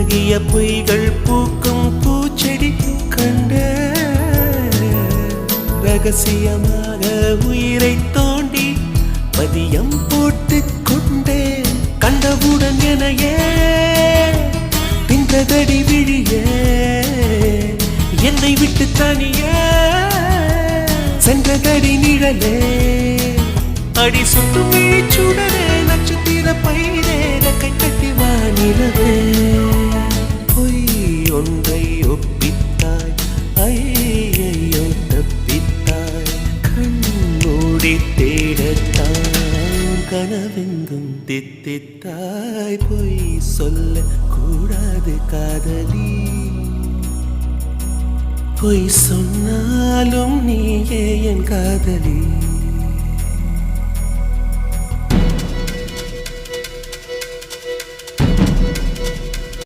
அழகிய பொய்கள் பூக்கும் பூச்செடி கண்ட ரகசியமாக உயிரை தோண்டி பதியம் போட்டு கொண்டே கண்டவுடன் எனையே தின்றதடி விழியே என்னை விட்டு தனியே சென்றதடி நிழலே அடி சுட்டும் சுடரே நட்சத்திர பயிரே கை கட்டி வானிலவே பொய் ஒன்றை ஒப்பித்தாய் ஐயையோ தப்பித்தாய் கண்மூடி தேடத்தான் கனவெங்கும் தித்தித்தாய் பொய் சொல்ல கூடாது காதலி பொய் சொன்னாலும் நீயே என் காதலி